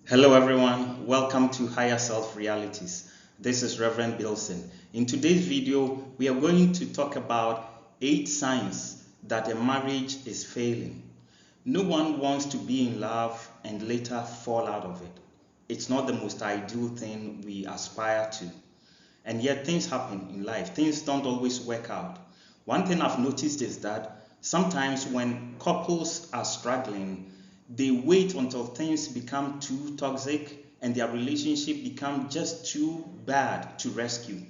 Hello, everyone. Welcome to Higher Self Realities. This is Reverend Bilson. In today's video, we are going to talk about 8 signs that a marriage is failing. No one wants to be in love and later fall out of it. It's not the most ideal thing we aspire to. And yet, things happen in life, things don't always work out. One thing I've noticed is that sometimes when couples are struggling, they wait until things become too toxic and their relationship become just too bad to rescue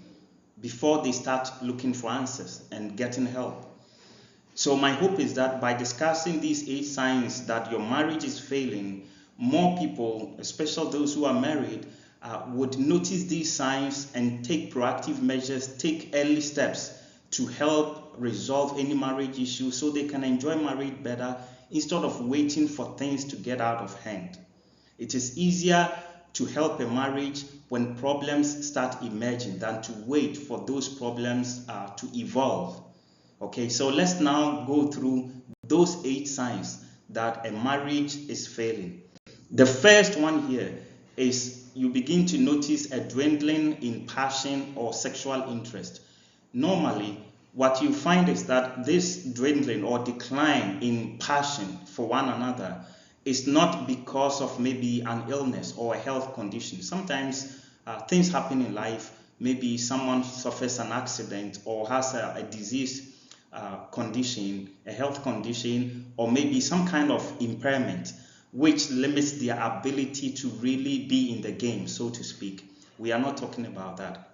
before they start looking for answers and getting help. So my hope is that by discussing these 8 signs that your marriage is failing, more people, especially those who are married, would notice these signs and take proactive measures, take early steps to help resolve any marriage issue so they can enjoy marriage better instead of waiting for things to get out of hand. It is easier to help a marriage when problems start emerging than to wait for those problems to evolve. Okay, so let's now go through those 8 signs that a marriage is failing. The first one here is you begin to notice a dwindling in passion or sexual interest. Normally, what you find is that this dwindling or decline in passion for one another is not because of maybe an illness or a health condition. Sometimes things happen in life. Maybe someone suffers an accident or has a disease condition, a health condition, or maybe some kind of impairment which limits their ability to really be in the game, so to speak. We are not talking about that.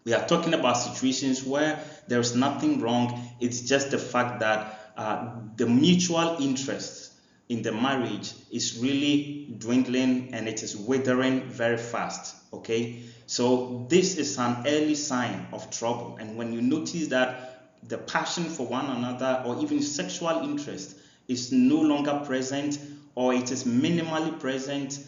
We are talking about situations where there's nothing wrong. It's just the fact that the mutual interest in the marriage is really dwindling and it is withering very fast. Okay, so this is an early sign of trouble. And when you notice that the passion for one another or even sexual interest is no longer present or it is minimally present,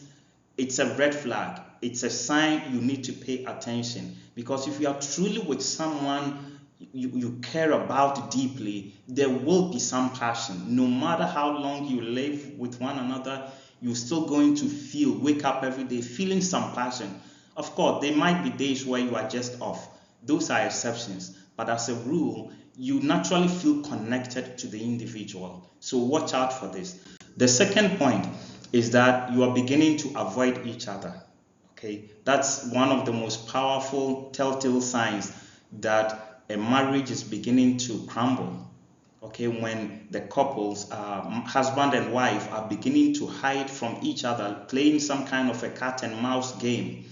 it's a red flag. It's a sign you need to pay attention, because if you are truly with someone you care about deeply, there will be some passion. No matter how long you live with one another, you're still going to wake up every day feeling some passion. Of course, there might be days where you are just off. Those are exceptions. But as a rule, you naturally feel connected to the individual. So watch out for this. The second point is that you are beginning to avoid each other. Okay, that's one of the most powerful telltale signs that a marriage is beginning to crumble. Okay, when the couples, husband and wife, are beginning to hide from each other, playing some kind of a cat and mouse game,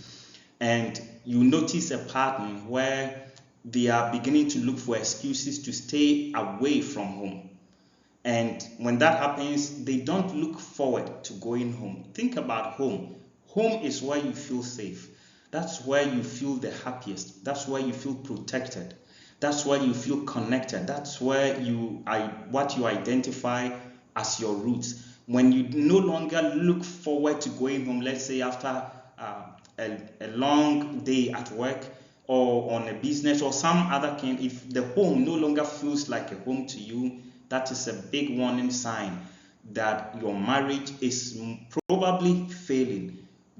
and you notice a pattern where they are beginning to look for excuses to stay away from home. And when that happens, they don't look forward to going home. Think about home. Home is where you feel safe. That's where you feel the happiest. That's where you feel protected. That's where you feel connected. That's where what you identify as your roots. When you no longer look forward to going home, let's say after a long day at work or on a business or some other kind, if the home no longer feels like a home to you, that is a big warning sign that your marriage is probably failing.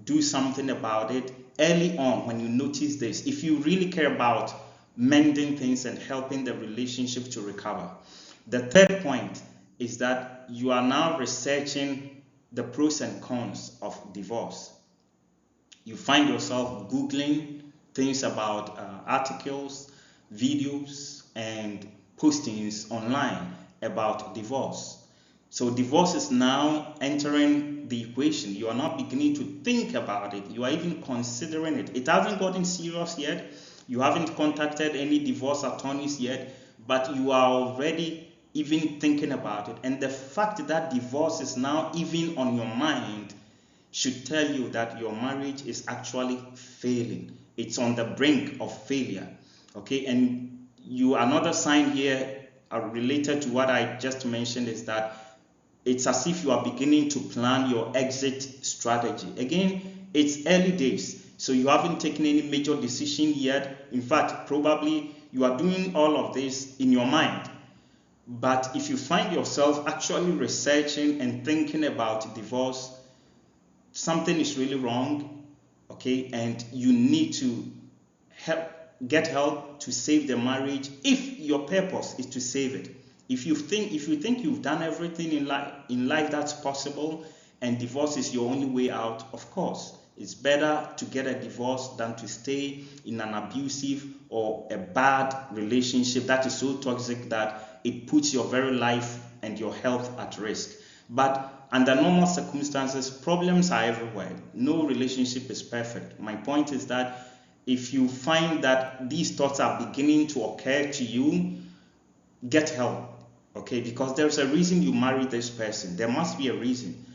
Do something about it early on when you notice this, if you really care about mending things and helping the relationship to recover. The third point is that you are now researching the pros and cons of divorce. You find yourself Googling things about articles, videos, and postings online about divorce. So divorce is now entering the equation. You are now beginning to think about it. You are even considering it. It hasn't gotten serious yet. You haven't contacted any divorce attorneys yet, but you are already even thinking about it. And the fact that divorce is now even on your mind should tell you that your marriage is actually failing. It's on the brink of failure. Okay, and another sign here related to what I just mentioned is that it's as if you are beginning to plan your exit strategy. Again, it's early days, so you haven't taken any major decision yet. In fact, probably you are doing all of this in your mind. But if you find yourself actually researching and thinking about divorce, something is really wrong, okay, and you need to help get help to save the marriage if your purpose is to save it. If you think you've done everything in life that's possible and divorce is your only way out, of course it's better to get a divorce than to stay in an abusive or a bad relationship that is so toxic that it puts your very life and your health at risk. But under normal circumstances, problems are everywhere. No relationship is perfect. My point is that if you find that these thoughts are beginning to occur to you, get help, okay? Because there's a reason you married this person. There must be a reason,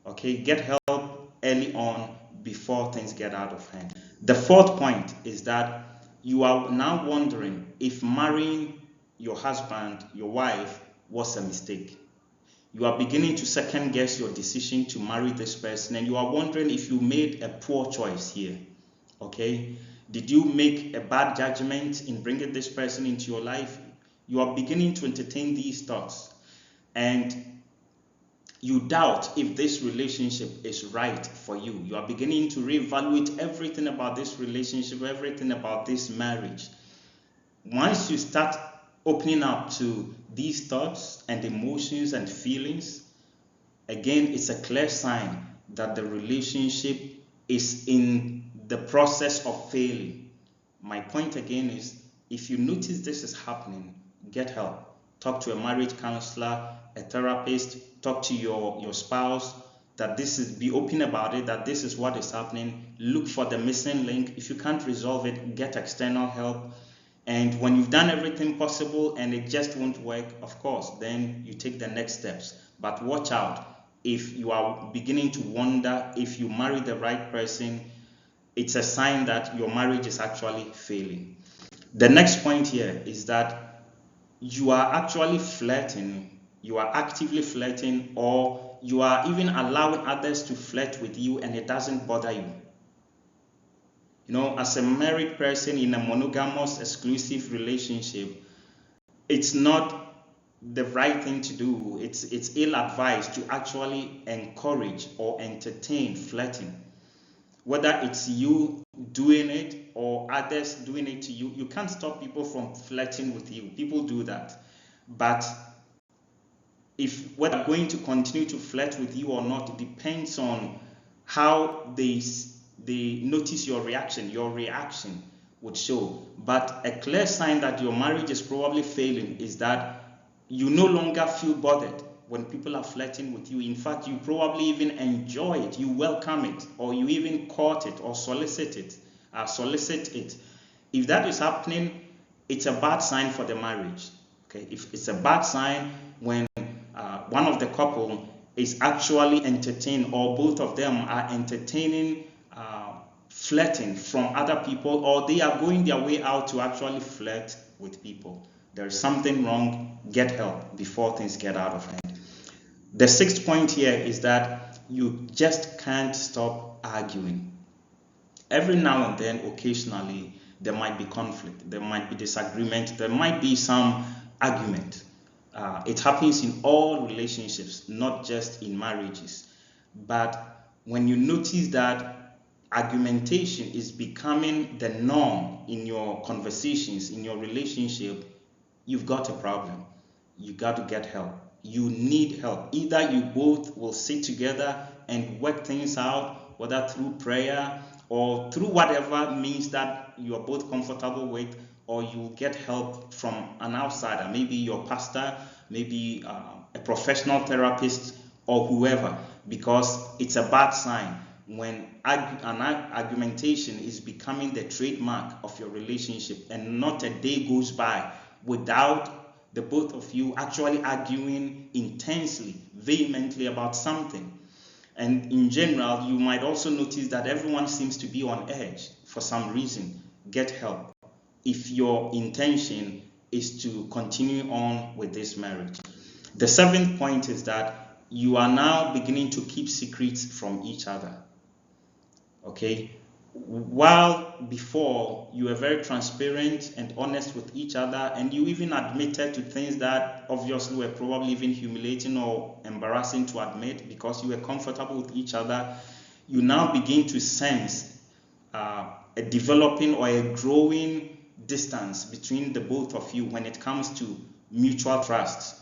okay? Get help early on before things get out of hand. The fourth point is that you are now wondering if marrying your husband, your wife, was a mistake. You are beginning to second guess your decision to marry this person, and you are wondering if you made a poor choice here. Okay? Did you make a bad judgment in bringing this person into your life? You are beginning to entertain these thoughts, and you doubt if this relationship is right for you. You are beginning to reevaluate everything about this relationship, everything about this marriage. Once you start opening up to these thoughts and emotions and feelings, again, it's a clear sign that the relationship is in the process of failing. My point again is, if you notice this is happening, get help. Talk to a marriage counselor, a therapist, talk to your spouse, be open about it, that this is what is happening. Look for the missing link. If you can't resolve it, get external help. And when you've done everything possible and it just won't work, of course, then you take the next steps. But watch out. If you are beginning to wonder if you marry the right person, it's a sign that your marriage is actually failing. The next point here is that you are actually flirting, you are actively flirting, or you are even allowing others to flirt with you and it doesn't bother you. As a married person in a monogamous, exclusive relationship, it's not the right thing to do. It's ill-advised to actually encourage or entertain flirting. Whether it's you doing it or others doing it to you, you can't stop people from flirting with you. People do that. But if whether they're going to continue to flirt with you or not, it depends on how they notice your reaction. Your reaction would show. But a clear sign that your marriage is probably failing is that you no longer feel bothered when people are flirting with you. In fact, you probably even enjoy it, you welcome it, or you even court it or solicit it. If that is happening, it's a bad sign for the marriage. Okay, if it's a bad sign when one of the couple is actually entertaining, or both of them are entertaining flirting from other people, or they are going their way out to actually flirt with people. There's something wrong. Get help before things get out of hand. The sixth point here is that you just can't stop arguing. Every now and then, occasionally, there might be conflict, there might be disagreement, there might be some argument. It happens in all relationships, not just in marriages. But when you notice that argumentation is becoming the norm in your conversations, in your relationship, you've got a problem. You got to get help. You need help. Either you both will sit together and work things out, whether through prayer or through whatever means that you are both comfortable with, or you will get help from an outsider, maybe your pastor, maybe a professional therapist, or whoever, because it's a bad sign when an argumentation is becoming the trademark of your relationship, and not a day goes by without the both of you actually arguing intensely, vehemently about something. And in general, you might also notice that everyone seems to be on edge for some reason. Get help if your intention is to continue on with this marriage. The seventh point is that you are now beginning to keep secrets from each other. Okay? While before you were very transparent and honest with each other, and you even admitted to things that obviously were probably even humiliating or embarrassing to admit because you were comfortable with each other, you now begin to sense a developing or a growing distance between the both of you when it comes to mutual trust.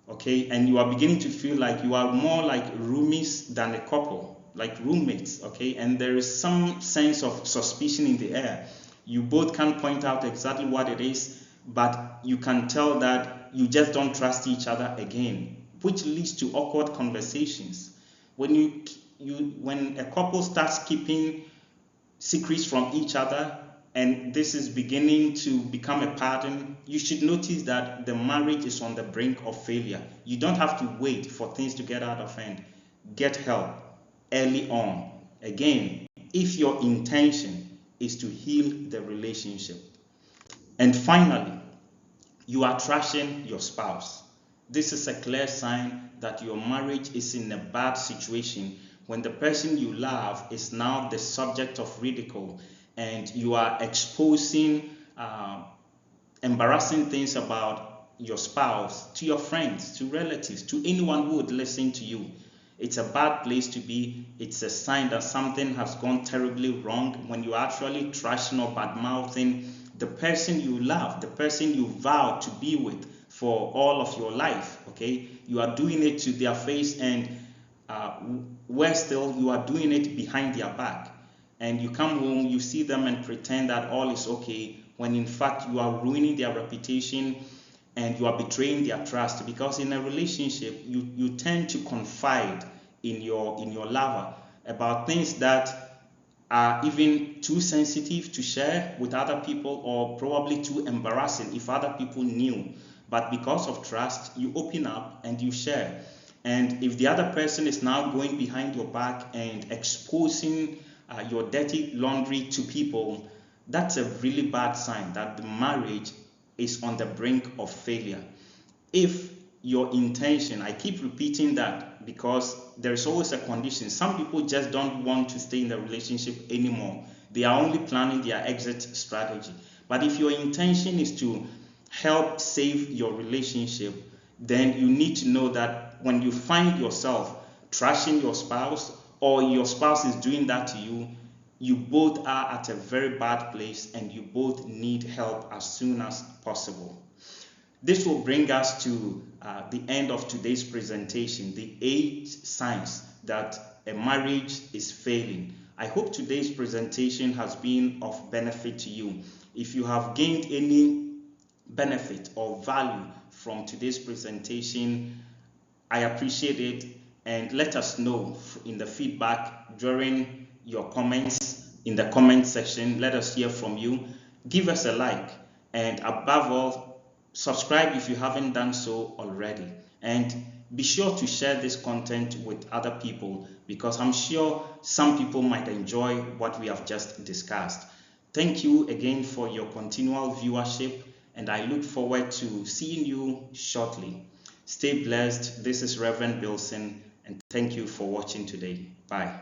Okay, and you are beginning to feel like you are more like roomies than a couple, like roommates. Okay, and there is some sense of suspicion in the air. You both can't point out exactly what it is, but you can tell that you just don't trust each other again, which leads to awkward conversations. When when a couple starts keeping secrets from each other, and this is beginning to become a pattern, you should notice that the marriage is on the brink of failure. You don't have to wait for things to get out of hand. Get help early on. Again, if your intention is to heal the relationship. And finally, you are trashing your spouse. This is a clear sign that your marriage is in a bad situation when the person you love is now the subject of ridicule and you are exposing embarrassing things about your spouse to your friends, to relatives, to anyone who would listen to you. It's a bad place to be. It's a sign that something has gone terribly wrong when you're actually trashing or bad mouthing the person you love, the person you vowed to be with for all of your life. Okay, you are doing it to their face, and worse still, you are doing it behind their back. And you come home, you see them and pretend that all is okay, when in fact you are ruining their reputation and you are betraying their trust. Because in a relationship, you tend to confide in your lover about things that are even too sensitive to share with other people, or probably too embarrassing if other people knew. But because of trust, you open up and you share. And if the other person is now going behind your back and exposing your dirty laundry to people, that's a really bad sign that the marriage is on the brink of failure. If your intention, I keep repeating that because there's always a condition. Some people just don't want to stay in the relationship anymore. They are only planning their exit strategy. But if your intention is to help save your relationship, then you need to know that when you find yourself trashing your spouse, or your spouse is doing that to you, you both are at a very bad place and you both need help as soon as possible. This will bring us to the end of today's presentation, the 8 signs that a marriage is failing. I hope today's presentation has been of benefit to you. If you have gained any benefit or value from today's presentation, I appreciate it, and let us know in the feedback during your comments in the comment section. Let us hear from you. Give us a like, and above all, subscribe if you haven't done so already. And be sure to share this content with other people, because I'm sure some people might enjoy what we have just discussed. Thank you again for your continual viewership, and I look forward to seeing you shortly. Stay blessed. This is Reverend Bilson, and thank you for watching today. Bye.